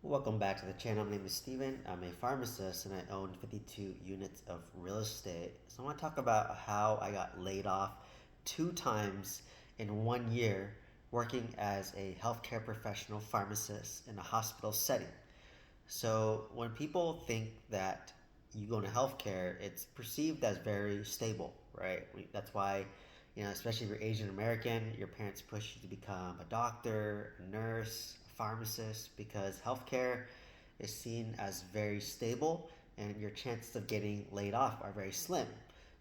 Welcome back to the channel. My name is Steven. I'm a pharmacist and I own 52 units of real estate. So I want to talk about how I got laid off 2 times in 1 year working as a healthcare professional pharmacist in a hospital setting. So when people think that you go into healthcare, it's perceived as very stable, right? That's why, especially if you're Asian American, your parents push you to become a doctor, a nurse, a pharmacist, because healthcare is seen as very stable and your chances of getting laid off are very slim.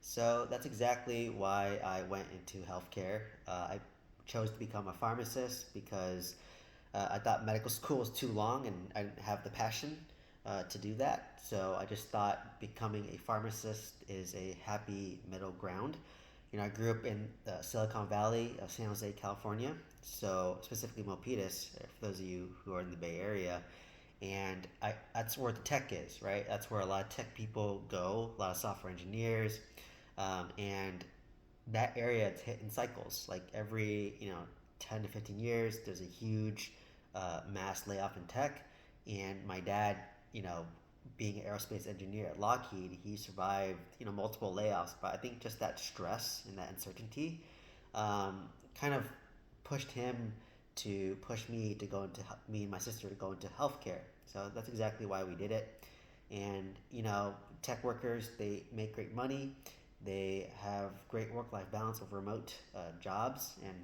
So that's exactly why I went into healthcare. I chose to become a pharmacist because I thought medical school was too long and I didn't have the passion to do that. So I just thought becoming a pharmacist is a happy middle ground. I grew up in the Silicon Valley of San Jose, California. So specifically Milpitas, for those of you who are in the Bay Area. And that's where the tech is, right? That's where a lot of tech people go, a lot of software engineers. And that area, it's hit in cycles. Like every 10 to 15 years, there's a huge mass layoff in tech. And my dad, being an aerospace engineer at Lockheed, he survived multiple layoffs. But I think just that stress and that uncertainty kind of pushed him to push me to go into me and my sister to go into healthcare. So that's exactly why we did it. And tech workers, they make great money. They have great work-life balance of remote jobs and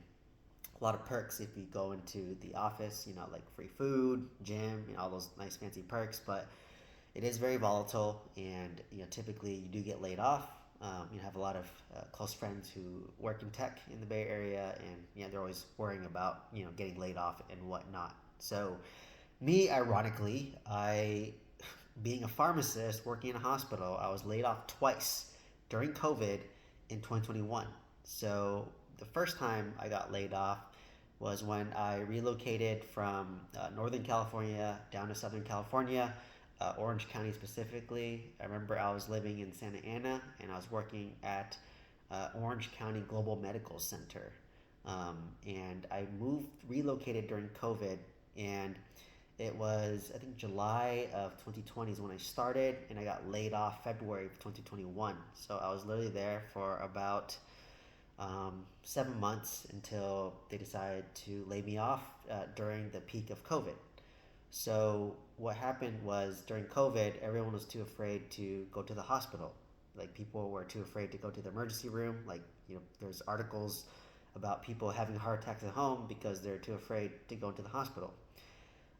a lot of perks if you go into the office, like free food, gym, all those nice fancy perks. But it is very volatile, and typically you do get laid off. Have a lot of close friends who work in tech in the Bay Area, and they're always worrying about getting laid off and whatnot. So, me, ironically, I being a pharmacist working in a hospital, I was laid off twice during COVID in 2021. So the first time I got laid off was when I relocated from Northern California down to Southern California, Orange County specifically. I remember I was living in Santa Ana and I was working at Orange County Global Medical Center. And I relocated during COVID, and it was, I think, July of 2020 is when I started, and I got laid off February of 2021. So I was literally there for about 7 months until they decided to lay me off during the peak of COVID. So what happened was during COVID, everyone was too afraid to go to the hospital. Like people were too afraid to go to the emergency room. Like there's articles about people having heart attacks at home because they're too afraid to go into the hospital.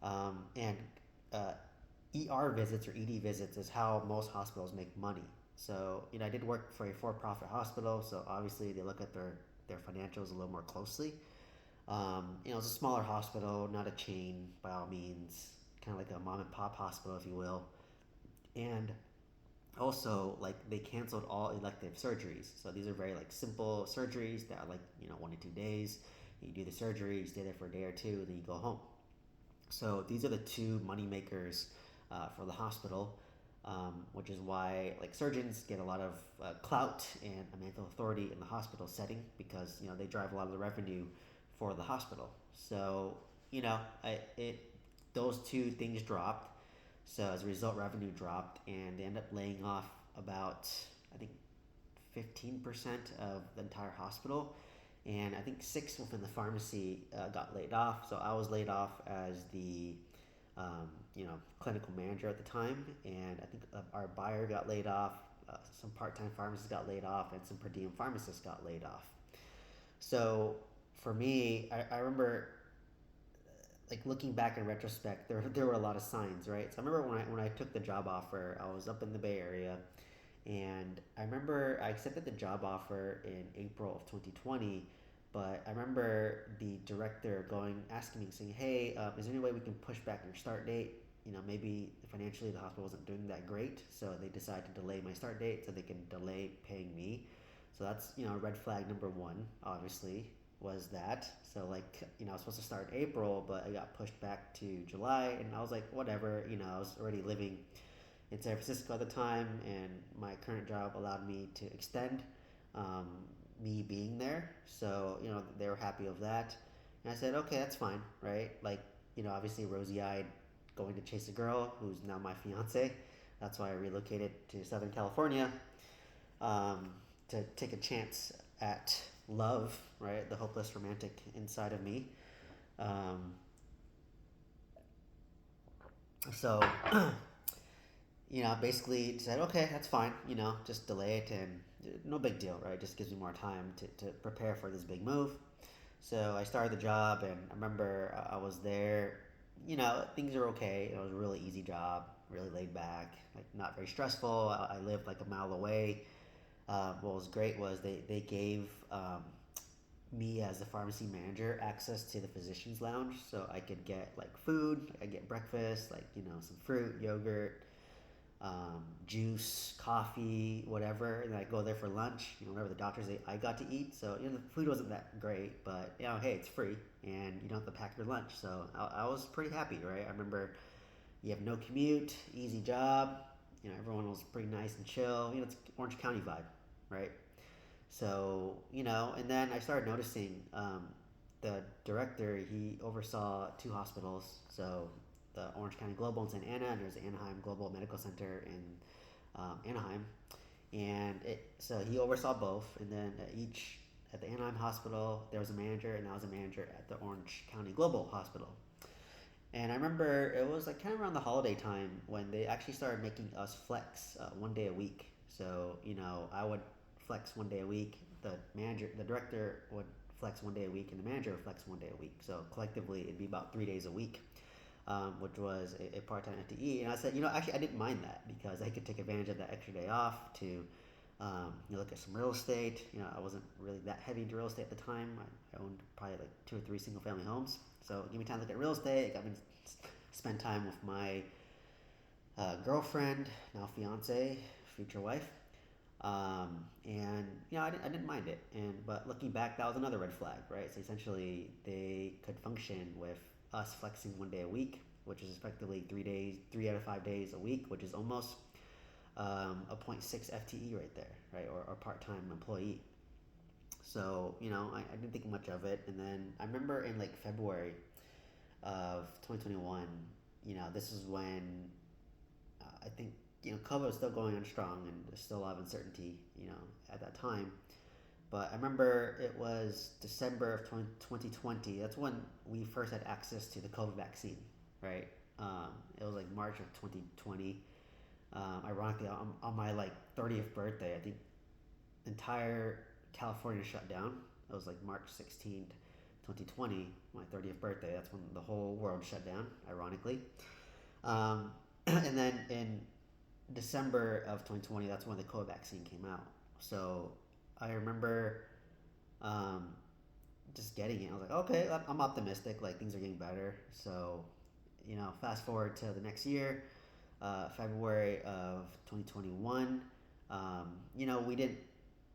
And ER visits or ED visits is how most hospitals make money. So I did work for a for-profit hospital, so obviously they look at their financials a little more closely. It's a smaller hospital, not a chain by all means, kind of like a mom and pop hospital, if you will. And also, like they canceled all elective surgeries. So these are very like simple surgeries that are like 1 to 2 days. You do the surgery, you stay there for a day or two, and then you go home. So these are the two money makers for the hospital, which is why like surgeons get a lot of clout and a mental authority in the hospital setting because they drive a lot of the revenue for the hospital. So it those two things dropped. So as a result, revenue dropped, and they end up laying off about, I think, 15% of the entire hospital, and I think six within the pharmacy got laid off. So I was laid off as the clinical manager at the time, and I think our buyer got laid off. Some part-time pharmacists got laid off, and some per diem pharmacists got laid off. So for me, I remember like looking back in retrospect, there were a lot of signs, right? So I remember when I took the job offer, I was up in the Bay Area, and I remember I accepted the job offer in April of 2020. But I remember the director asking me, saying, "Hey, is there any way we can push back your start date? Maybe financially the hospital wasn't doing that great, so they decided to delay my start date so they can delay paying me." So that's red flag number one. Obviously, was that. So like I was supposed to start in April, but I got pushed back to July, and I was like, whatever. I was already living in San Francisco at the time, and my current job allowed me to extend um, me being there. So they were happy of that, and I said, okay, that's fine, right? Like obviously rosy eyed going to chase a girl who's now my fiance. That's why I relocated to Southern California, um, to take a chance at love, right? The hopeless romantic inside of me. Um, so, basically said, okay, that's fine, just delay it and no big deal, right? Just gives me more time to prepare for this big move. So I started the job, and I remember I was there. Things are okay. It was a really easy job, really laid back, like not very stressful. I lived like a mile away. What was great was they gave me as the pharmacy manager access to the physician's lounge, so I could get like food. I get breakfast, like some fruit, yogurt, juice, coffee, whatever, and I go there for lunch. Whatever the doctors ate, I got to eat. So the food wasn't that great, but hey, it's free, and you don't have to pack your lunch. So I was pretty happy, right? I remember you have no commute, easy job. Everyone was pretty nice and chill. It's Orange County vibe, right? So and then I started noticing the director. He oversaw two hospitals. So the Orange County Global in Santa Ana, and there's the Anaheim Global Medical Center in Anaheim, and so he oversaw both. And then at the Anaheim Hospital, there was a manager, and I was a manager at the Orange County Global Hospital. And I remember it was like kind of around the holiday time when they actually started making us flex one day a week. So I would flex one day a week. The director would flex one day a week, and the manager would flex one day a week. So collectively, it'd be about 3 days a week, which was a part-time FTE. And I said, actually, I didn't mind that because I could take advantage of that extra day off to look at some real estate. I wasn't really that heavy into real estate at the time. I owned probably like 2 or 3 single-family homes. So give me time to look at real estate. Got me to spend time with my girlfriend, now fiance, future wife. And I didn't mind it. But looking back, that was another red flag, right? So essentially, they could function with us flexing one day a week, which is effectively 3 days, 3 out of 5 days a week, which is almost a 0.6 FTE right there, right, or part-time employee. So I didn't think much of it, and then I remember in like February of 2021, this is when I think COVID was still going on strong, and there's still a lot of uncertainty, at that time. But I remember it was December of 2020. That's when we first had access to the COVID vaccine, right? It was like March of 2020. Ironically, on my like 30th birthday, I think entire California shut down. It was like March 16th, 2020, my 30th birthday. That's when the whole world shut down, ironically. And then in December of 2020, that's when the COVID vaccine came out. So I remember just getting it. I was like, okay, I'm optimistic. Like things are getting better. So, fast forward to the next year, February of 2021. We didn't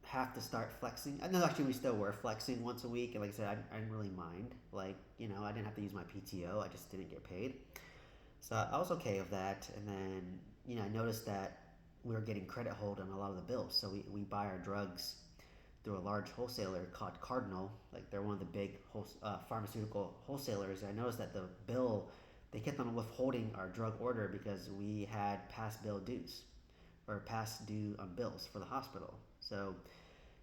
have to start flexing. No, actually, we still were flexing once a week. And like I said, I didn't really mind. Like, I didn't have to use my PTO. I just didn't get paid. So I was okay with that. And then, I noticed that we were getting credit hold on a lot of the bills. So we buy our drugs through a large wholesaler called Cardinal. Like they're one of the big pharmaceutical wholesalers. And I noticed that the bill, they kept on withholding our drug order because we had past bill dues or past due on bills for the hospital. So,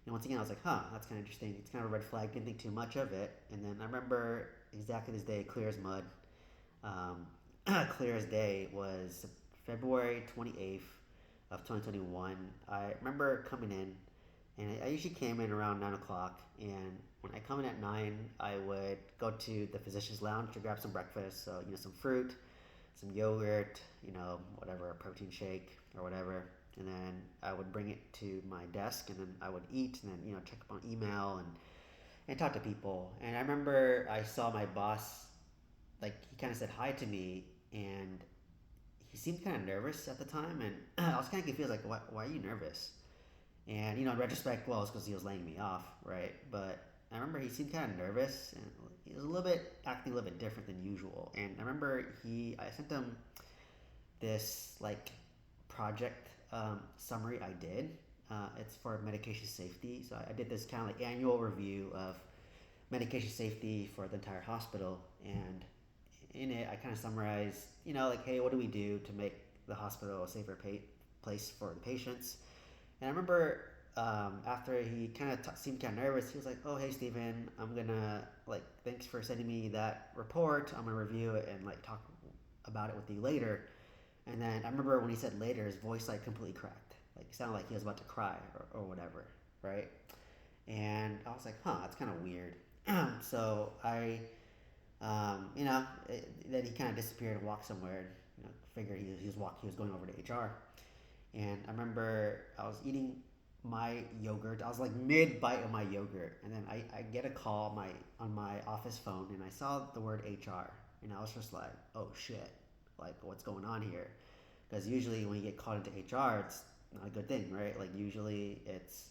once again, I was like, that's kind of interesting. It's kind of a red flag. Didn't think too much of it. And then I remember exactly this day, clear as mud. Clear as day was February 28th of 2021. I remember coming in, and I usually came in around 9 o'clock. And when I come in at 9, I would go to the physician's lounge to grab some breakfast. So, some fruit, some yogurt, whatever, a protein shake or whatever. And then I would bring it to my desk, and then I would eat, and then, check up on email and talk to people. And I remember I saw my boss, like, he kind of said hi to me, and he seemed kind of nervous at the time. And I was kind of confused, like, why are you nervous? And, in retrospect, well, it's because he was laying me off, right? But I remember he seemed kind of nervous, and he was acting a little bit different than usual. And I remember I sent him this, like, project summary I did. It's for medication safety. So I did this kind of like annual review of medication safety for the entire hospital. And in it, I kind of summarized, like, hey, what do we do to make the hospital a safer place for the patients? And I remember after he kind of seemed kind of nervous, he was like, "Oh, hey, Steven, I'm gonna like, thanks for sending me that report. I'm gonna review it and like talk about it with you later." And then I remember when he said later, his voice like completely cracked. Like it sounded like he was about to cry or whatever, right? And I was like, "Huh, that's kind of weird." So then he kind of disappeared and walked somewhere. Figured he was going over to HR. And I remember I was eating my yogurt. I was like mid bite of my yogurt, and then I get a call on my office phone, and I saw the word HR, and I was just like, oh shit, like what's going on here? Because usually when you get called into HR, it's not a good thing, right? Like usually it's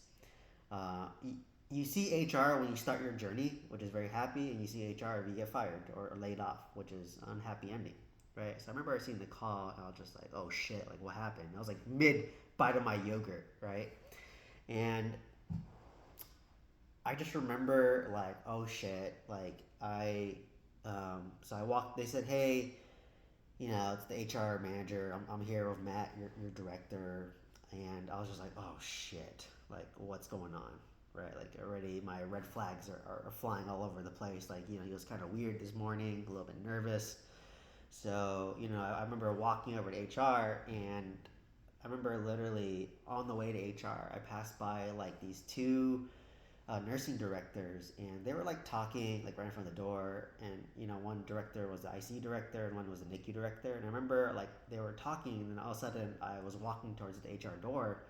you see HR when you start your journey, which is very happy, and you see HR if you get fired or laid off, which is unhappy ending, right? So I remember seeing the call, and I was just like, oh shit, like what happened? I was like mid bite of my yogurt, right? And I just remember like, oh shit, like so I walked. They said, hey, it's the HR manager. I'm here with Matt, your director, and I was just like, oh shit, like what's going on, right? Like already my red flags are flying all over the place. Like he was kind of weird this morning, a little bit nervous. So I remember walking over to HR, and I remember literally on the way to HR, I passed by like these two nursing directors, and they were like talking like right in front of the door. And one director was the ICU director, and one was the NICU director. And I remember like they were talking, and then all of a sudden I was walking towards the HR door,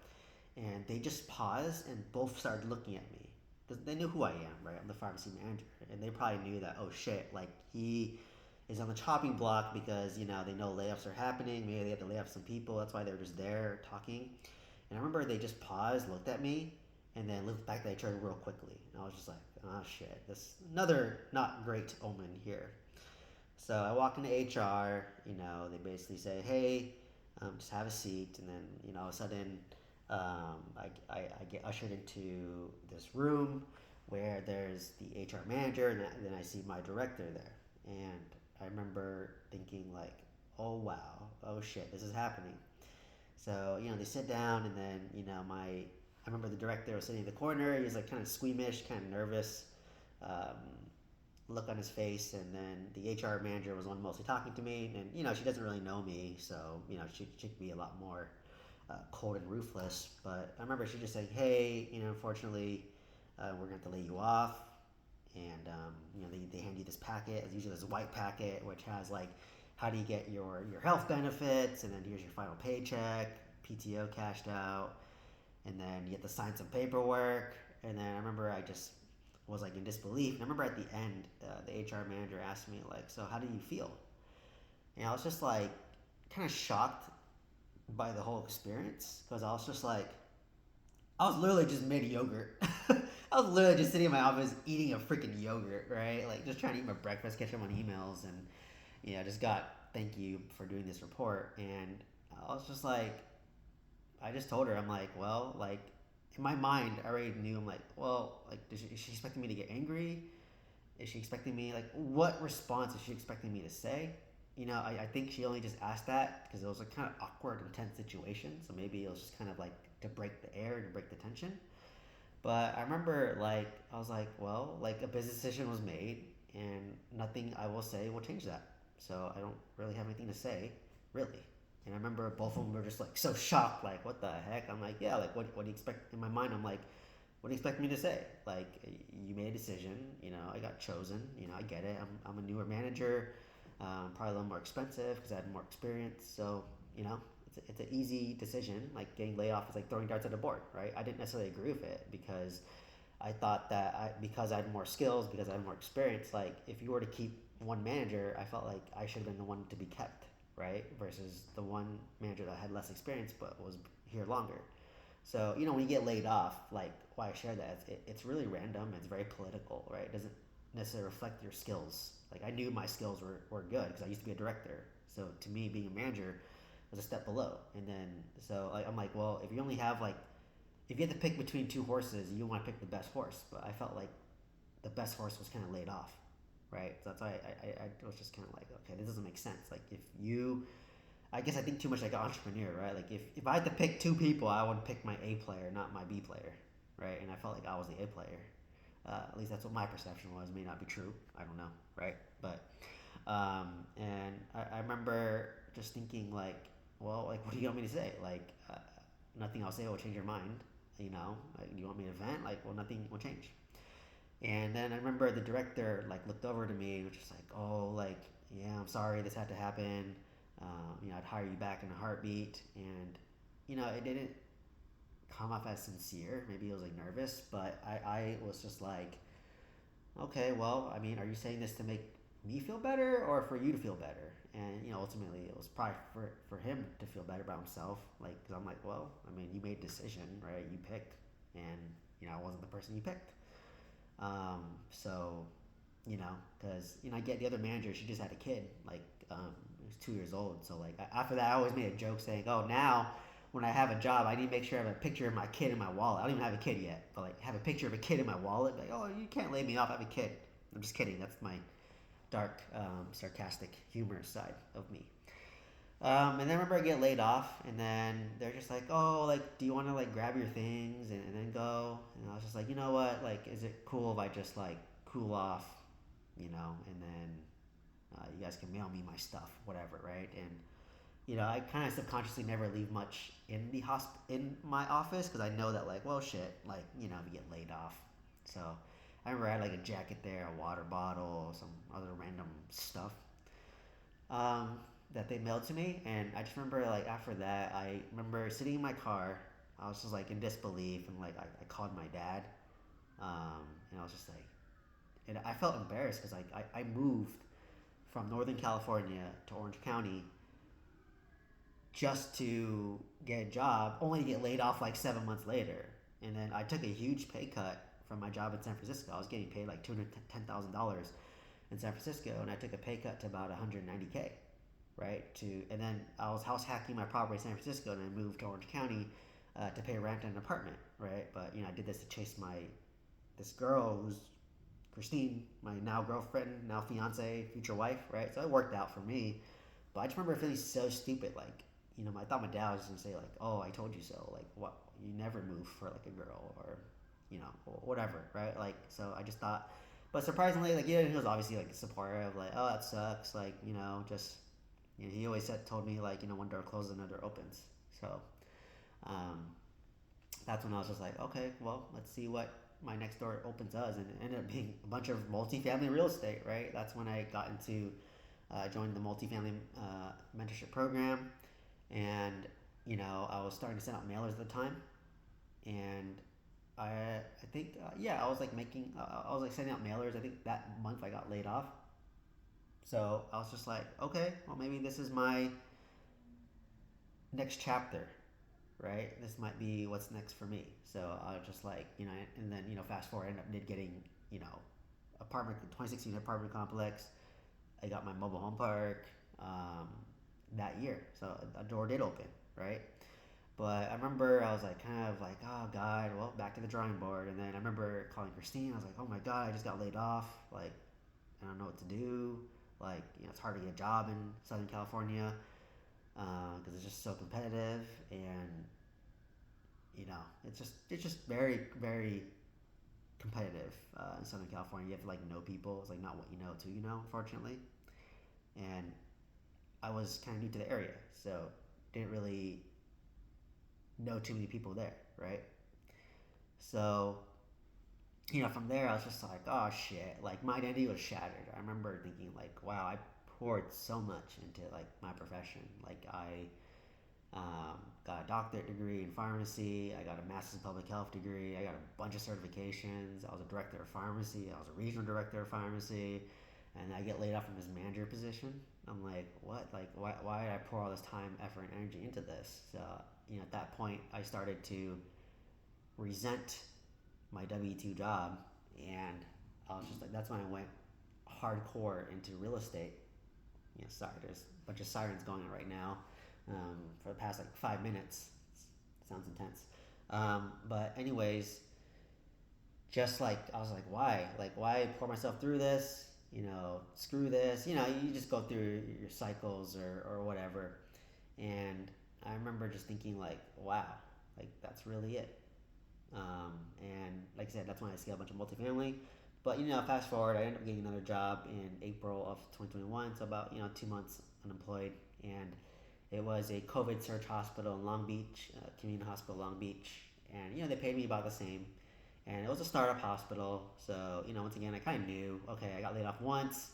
and they just paused and both started looking at me because they knew who I am, right? I'm the pharmacy manager, and they probably knew that, oh shit, like he is on the chopping block because they know layoffs are happening. Maybe they had to lay off some people. That's why they were just there talking. And I remember they just paused, looked at me, and then looked back at HR real quickly. And I was just like, oh shit, this another not great omen here. So I walk into HR. They basically say, hey, just have a seat. And then all of a sudden, I get ushered into this room where there's the HR manager, and then I see my director there. And I remember thinking like, oh wow, oh shit, this is happening. So they sit down, and then I remember the director was sitting in the corner. He was like kind of squeamish, kind of nervous, um, look on his face, and then the HR manager was the one mostly talking to me. And she doesn't really know me, so she could be a lot more cold and ruthless. But I remember she just saying, hey, unfortunately, we're going to have to lay you off. And they hand you this packet. It's usually this white packet which has like, how do you get your health benefits, and then here's your final paycheck, PTO cashed out, and then you have to sign some paperwork. And then I remember I just was like in disbelief. And I remember at the end, the HR manager asked me like, so how do you feel? And I was just like kind of shocked by the whole experience, because I was just like, I was literally just made yogurt. I was literally just sitting in my office eating a freaking yogurt, right? Like just trying to eat my breakfast, catch up on emails, and just got thank you for doing this report. And I was just like, I just told her, I'm like, well, like in my mind, I already knew. I'm like, well, like, is she expecting me to get angry? Is she expecting me, like, what response is she expecting me to say? I think she only just asked that because it was a kind of awkward, intense situation. So maybe it was just kind of like to break the air, to break the tension. But I remember, like, I was like, well, like, a business decision was made, and nothing I will say will change that. So I don't really have anything to say, really. And I remember both of them were just like so shocked, like, what the heck? I'm like, yeah, like, what do you expect? In my mind, I'm like, what do you expect me to say? Like, you made a decision, I got chosen, I get it. I'm a newer manager, probably a little more expensive because I had more experience. So, it's an easy decision. Like, getting laid off is like throwing darts at a board, right? I didn't necessarily agree with it because I thought that because I had more skills, because I had more experience, like, if you were to keep one manager, I felt like I should have been the one to be kept, right? Versus the one manager that had less experience but was here longer. So, when you get laid off, like, why I share that, it's really random. It's very political, right? It doesn't necessarily reflect your skills. Like, I knew my skills were good because I used to be a director. So, to me, being a manager was a step below. And then, so like, I'm like, well, if you only have, like, if you had to pick between two horses, you want to pick the best horse. But I felt like the best horse was kind of laid off. right? So that's why I was just kind of like, okay, this doesn't make sense. Like if you, I guess I think too much like an entrepreneur, right? Like if I had to pick two people, I would pick my A player, not my B player, right? And I felt like I was the A player. At least that's what my perception was. It may not be true. I don't know, right? But and I remember just thinking like, well, like what do you want me to say? Like nothing I'll say will change your mind. You know, like, do you want me to vent? Like, well, nothing will change. And then I remember the director like looked over to me and was just like, "Oh, like yeah, I'm sorry this had to happen. I'd hire you back in a heartbeat." And it didn't come off as sincere. Maybe it was like nervous, but I was just like, "Okay, well, I mean, are you saying this to make me feel better or for you to feel better?" And ultimately, it was probably for him to feel better about himself. Like, because I'm like, well, I mean, you made a decision, right? You picked, and I wasn't the person you picked. So, because I get the other manager. She just had a kid, like he was 2 years old. So like after that, I always made a joke saying, "Oh, now when I have a job, I need to make sure I have a picture of my kid in my wallet. I don't even have a kid yet, but like have a picture of a kid in my wallet. Like, oh, you can't lay me off. I have a kid." I'm just kidding. That's my dark, sarcastic, humorous side of me. And then I remember I get laid off, and then they're just like, "Oh, like, do you want to like grab your things and then go?" And I was just like, "You know what? Like, is it cool if I just like cool off, and then you guys can mail me my stuff, whatever, right?" And I kind of subconsciously never leave much in the in my office because I know that like, well, shit, like if you get laid off. So I remember I had like a jacket there, a water bottle, some other random stuff. Um, that they mailed to me, and I just remember like after that, I remember sitting in my car. I was just like in disbelief, and like I called my dad, and I was just like, and I felt embarrassed because like I moved from Northern California to Orange County just to get a job, only to get laid off like 7 months later. And then I took a huge pay cut from my job in San Francisco. I was getting paid like $210,000 in San Francisco, and I took a pay cut to about 190K, right? And then I was house hacking my property in San Francisco, and I moved to Orange County to pay rent in an apartment, right? But I did this to chase this girl who's Christine, my now girlfriend, now fiance, future wife, right? So it worked out for me. But I just remember feeling so stupid, like I thought my dad was gonna say like, "Oh, I told you so." Like, what? You never move for like a girl, or whatever, right? Like, so I just thought, but surprisingly, like, he was obviously like supportive of like, "Oh, that sucks." Like, just he always told me like, one door closes, another door opens. So, um, that's when I was just like, okay, well, let's see what my next door opens does, and it ended up being a bunch of multifamily real estate, right? That's when I got into joined the multifamily mentorship program, and I was starting to send out mailers at the time, and I think yeah, I was like making I was like sending out mailers. I think that month I got laid off, so I was just like, okay, well maybe this is my next chapter, right? This might be what's next for me. So I was just like, and then fast forward, I ended up did getting apartment 26 unit apartment complex. I got my mobile home park that year, so a door did open, right? But I remember I was like kind of like, oh God, well, back to the drawing board. And then I remember calling Christine. I was like, oh my God, I just got laid off. Like, I don't know what to do. Like, it's hard to get a job in Southern California because it's just so competitive, and it's just very very competitive in Southern California. You have to like know people. It's like not what you know till unfortunately. And I was kind of new to the area, so didn't really know too many people there, right? So, from there I was just like, oh shit, like my identity was shattered. I remember thinking like, wow, I poured so much into like my profession. Like I got a doctorate degree in pharmacy. I got a master's in public health degree. I got a bunch of certifications. I was a director of pharmacy. I was a regional director of pharmacy. And I get laid off from this manager position. I'm like, what? Like, why did I pour all this time, effort, and energy into this? So, at that point, I started to resent my W-2 job. And I was just like, that's when I went hardcore into real estate. Sorry, there's a bunch of sirens going on right now for the past like 5 minutes. Sounds intense. But anyways, just like I was like, why? Like, why pour myself through this? screw this. You just go through your cycles or whatever. And I remember just thinking like, wow, like that's really it. And like I said, that's when I scaled a bunch of multifamily. But fast forward, I ended up getting another job in April of 2021, so about 2 months unemployed, and it was a COVID surge hospital in Long Beach, community hospital, Long Beach, and they paid me about the same, and it was a startup hospital. So once again, I kind of knew, okay, I got laid off once.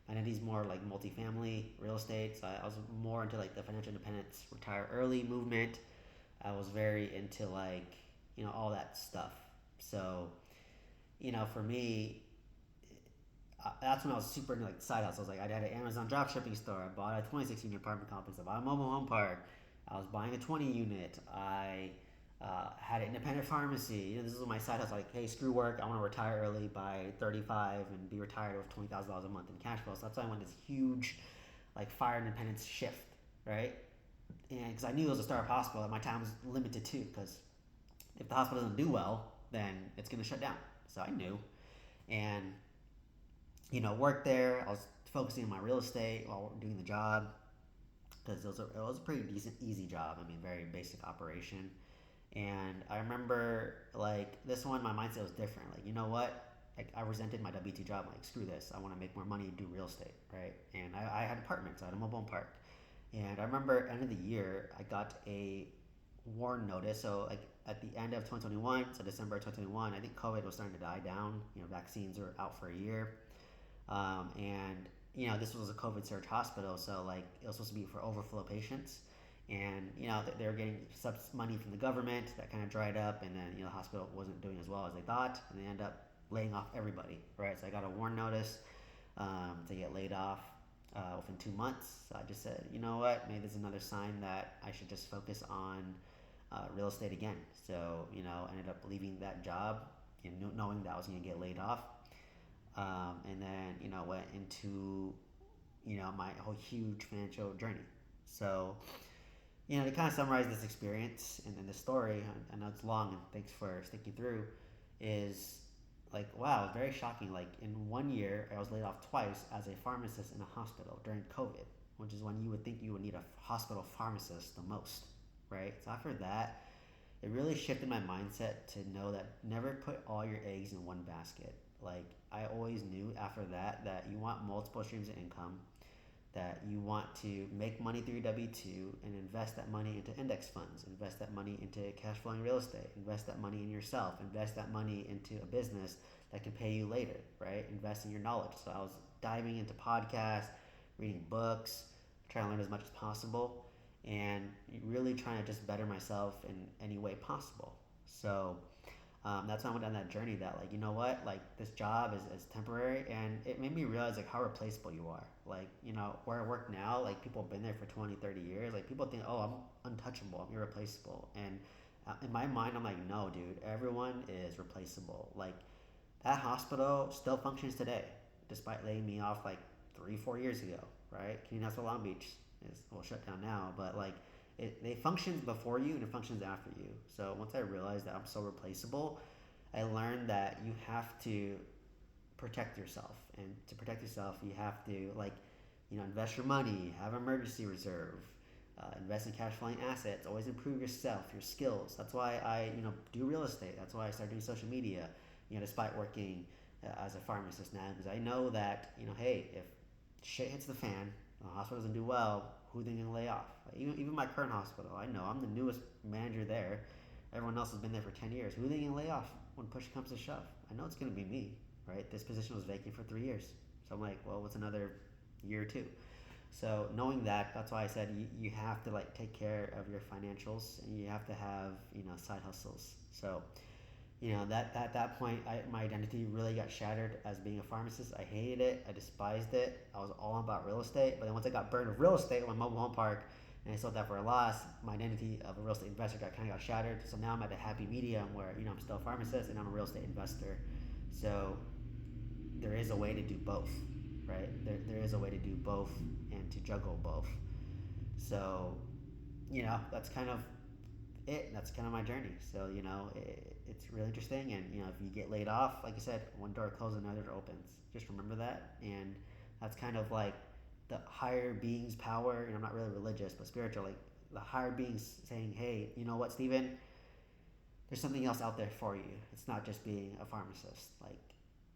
My identity's more like multifamily real estate, so I was more into like the financial independence, retire early movement. I was very into like all that stuff. So for me, that's when I was super into like side hustles. Like I had an Amazon drop shipping store. I bought a 26 unit apartment complex. I bought a mobile home park. I was buying a 20 unit. I had an independent pharmacy. This is my side hustle. Like, hey, screw work. I want to retire early by 35 and be retired with $20,000 a month in cash flow. So that's why I went this huge, like, fire independence shift, right? And because I knew it was a startup hospital, and my time was limited too. Because if the hospital doesn't do well, then it's going to shut down. So I knew, and worked there. I was focusing on my real estate while doing the job because it was a pretty decent, easy job. I mean, very basic operation. And I remember like this one, my mindset was different. Like, you know what? Like I resented my W two job. Like, screw this. I want to make more money and do real estate, right? And I had apartments. I had a mobile home park. And I remember end of the year, I got a warn notice. So like at the end of 2021, so December 2021, I think COVID was starting to die down. Vaccines were out for a year. And this was a COVID surge hospital, so like it was supposed to be for overflow patients, and they were getting money from the government that kind of dried up, and then the hospital wasn't doing as well as they thought, and they end up laying off everybody, right? So I got a warn notice to get laid off within 2 months. So I just said, you know what, maybe there's another sign that I should just focus on real estate again. So ended up leaving that job, knowing that I was going to get laid off. And then went into my whole huge financial journey. So to kind of summarize this experience and then the story, I know it's long and thanks for sticking through, is like, wow, very shocking. Like in 1 year, I was laid off twice as a pharmacist in a hospital during COVID, which is when you would think you would need a hospital pharmacist the most, right? So after that, it really shifted my mindset to know that never put all your eggs in one basket. Like I always knew after that you want multiple streams of income, that you want to make money through your W-2 and invest that money into index funds, invest that money into cash flowing real estate, invest that money in yourself, invest that money into a business that can pay you later, right? Invest in your knowledge. So I was diving into podcasts, reading books, trying to learn as much as possible, and really trying to just better myself in any way possible. So that's when I went on that journey that like, you know what, like this job is temporary, and it made me realize like how replaceable you are. Like, where I work now, like people have been there for 20, 30 years. Like people think, oh, I'm untouchable, I'm irreplaceable. And in my mind, I'm like, no, dude, everyone is replaceable. Like that hospital still functions today, despite laying me off like 3, 4 years ago, right? Community Hospital Long Beach is shut down now, but like they functions before you and it functions after you. So once I realized that I'm so replaceable, I learned that you have to protect yourself, and to protect yourself, you have to like, invest your money, have an emergency reserve, invest in cash flowing assets, always improve yourself, your skills. That's why I do real estate. That's why I started doing social media. Despite working as a pharmacist now, because I know that hey, if shit hits the fan, the hospital doesn't do well, who they gonna lay off? Even my current hospital, I know I'm the newest manager there. Everyone else has been there for 10 years. Who they gonna lay off when push comes to shove? I know it's gonna be me, right? This position was vacant for 3 years. So I'm like, well, what's another year or two? So knowing that, that's why I said you have to like take care of your financials, and you have to have side hustles. So that at that point, my identity really got shattered as being a pharmacist. I hated it. I despised it. I was all about real estate. But then once I got burned with real estate with my mobile home park, and I sold that for a loss, my identity of a real estate investor kind of got shattered. So now I'm at a happy medium where I'm still a pharmacist and I'm a real estate investor. So there is a way to do both, right? There is a way to do both and to juggle both. So that's kind of it. That's kind of my journey. So it's really interesting. And if you get laid off, like I said, one door closes, another door opens. Just remember that. And that's kind of like the higher being's power. I'm not really religious, but spiritual. Like the higher beings saying, "Hey, you know what, Stephen? There's something else out there for you. It's not just being a pharmacist."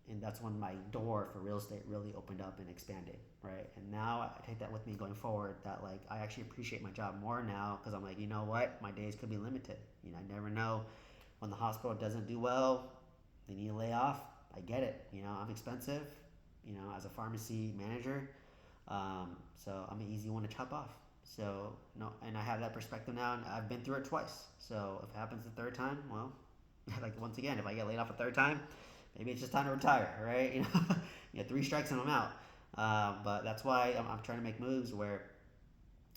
And that's when my door for real estate really opened up and expanded, right? And now I take that with me going forward. That I actually appreciate my job more now because I'm like, you know what, my days could be limited. I never know when the hospital doesn't do well, they need a layoff. I get it. I'm expensive. As a pharmacy manager, so I'm an easy one to chop off. So no, and I have that perspective now, and I've been through it twice. So if it happens the third time, well, once again, if I get laid off a third time, maybe it's just time to retire, right? Three strikes and I'm out. But that's why I'm trying to make moves where,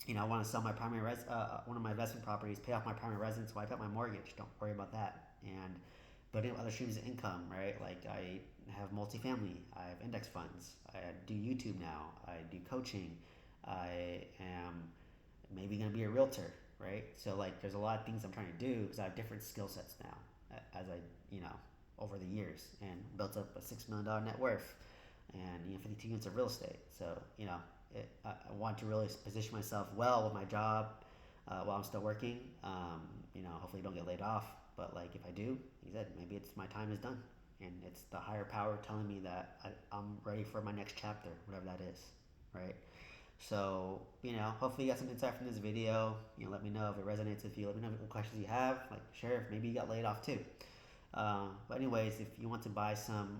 I want to sell my one of my investment properties, pay off my primary residence, wipe out my mortgage. Don't worry about that. And building up other streams of income, right? Like I have multifamily, I have index funds, I do YouTube now, I do coaching, I am maybe gonna be a realtor, right? So there's a lot of things I'm trying to do because I have different skill sets now as I over the years and built up a $6 million net worth and 52 units of real estate. So I want to really position myself well with my job while I'm still working. Hopefully don't get laid off. But if I do, he said maybe it's my time is done, and it's the higher power telling me that I'm ready for my next chapter, whatever that is, right? So hopefully you got some insight from this video. Let me know if it resonates with you. Let me know what questions you have. Share if maybe you got laid off too. But anyways, if you want to buy some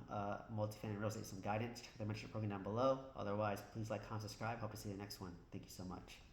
multifamily real estate, some guidance, check the mentorship program down below. Otherwise, please comment, subscribe. Hope to see you in the next one. Thank you so much.